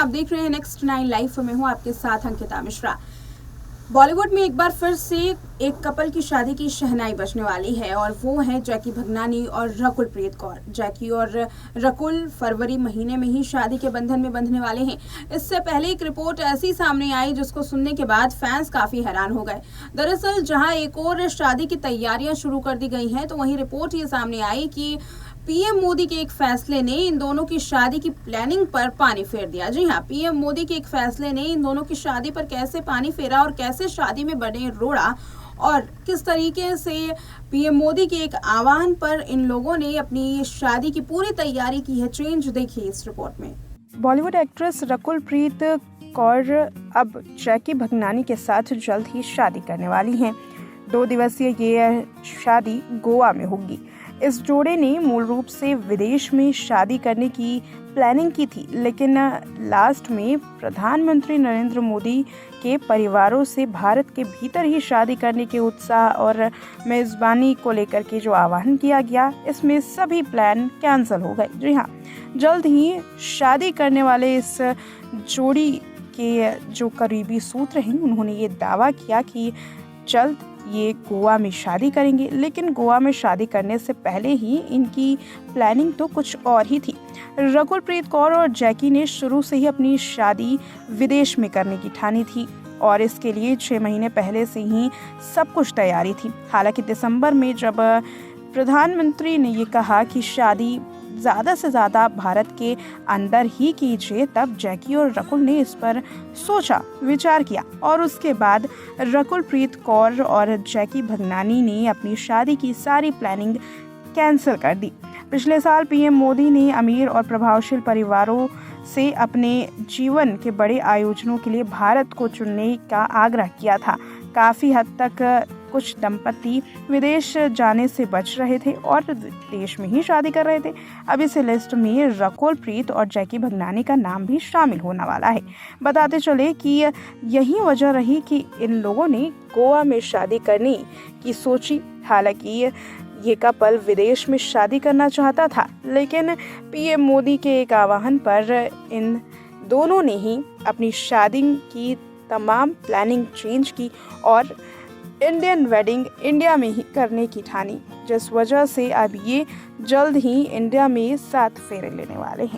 आप देख रहे हैं नेक्स्ट 9 लाइव। मैं हूं आपके साथ अंकिता मिश्रा। बॉलीवुड में एक बार फिर से एक कपल की शादी की शहनाई बजने वाली है और वो है जैकी भगनानी और रकुलप्रीत कौर। जैकी और रकुल फरवरी महीने में ही शादी के बंधन में बंधने वाले हैं। इससे पहले एक रिपोर्ट ऐसी सामने आई जिसको सुनने के बाद फैंस काफी हैरान हो गए। दरअसल जहां एक और शादी की तैयारियां शुरू कर दी गई हैं, तो वहीं रिपोर्ट ये सामने आई कि पीएम मोदी के एक फैसले ने इन दोनों की शादी की प्लानिंग पर पानी फेर दिया। जी हाँ, पीएम मोदी के एक फैसले ने इन दोनों की शादी पर कैसे पानी फेरा और कैसे शादी में बने रोड़ा और किस तरीके से पीएम मोदी के एक आह्वान पर इन लोगों ने अपनी शादी की पूरी तैयारी की है। चेंज देखिए इस रिपोर्ट में। बॉलीवुड एक्ट्रेस रकुलप्रीत कौर अब जैकी भगनानी के साथ जल्द ही शादी करने वाली हैं। 2 दिवसीय ये शादी गोवा में होगी। इस जोड़े ने मूल रूप से विदेश में शादी करने की प्लानिंग की थी, लेकिन लास्ट में प्रधानमंत्री नरेंद्र मोदी के परिवारों से भारत के भीतर ही शादी करने के उत्साह और मेज़बानी को लेकर के जो आह्वान किया गया, इसमें सभी प्लान कैंसिल हो गए। जी हाँ, जल्द ही शादी करने वाले इस जोड़ी के जो करीबी सूत्र हैं, उन्होंने ये दावा किया कि जल्द ये गोवा में शादी करेंगे। लेकिन गोवा में शादी करने से पहले ही इनकी प्लानिंग तो कुछ और ही थी। रकुलप्रीत कौर और जैकी ने शुरू से ही अपनी शादी विदेश में करने की ठानी थी और इसके लिए 6 महीने पहले से ही सब कुछ तैयारी थी। हालांकि दिसंबर में जब प्रधानमंत्री ने ये कहा कि शादी ज़्यादा से ज़्यादा भारत के अंदर ही कीजिए, तब जैकी और रकुल ने इस पर सोचा, विचार किया और उसके बाद रकुलप्रीत कौर और जैकी भगनानी ने अपनी शादी की सारी प्लानिंग कैंसिल कर दी। पिछले साल पीएम मोदी ने अमीर और प्रभावशील परिवारों से अपने जीवन के बड़े आयोजनों के लिए भारत को चुनने का आग्रह किया था। काफ़ी हद तक कुछ दंपति विदेश जाने से बच रहे थे और देश में ही शादी कर रहे थे। अब इस लिस्ट में रकुलप्रीत और जैकी भगनानी का नाम भी शामिल होने वाला है। बताते चले कि यही वजह रही कि इन लोगों ने गोवा में शादी करने की सोची। हालांकि ये कपल विदेश में शादी करना चाहता था, लेकिन पीएम मोदी के एक आह्वान पर इन दोनों ने ही अपनी शादी की तमाम प्लानिंग चेंज की और इंडियन वेडिंग इंडिया में ही करने की ठानी, जिस वजह से अब ये जल्द ही इंडिया में 7 फेरे लेने वाले हैं।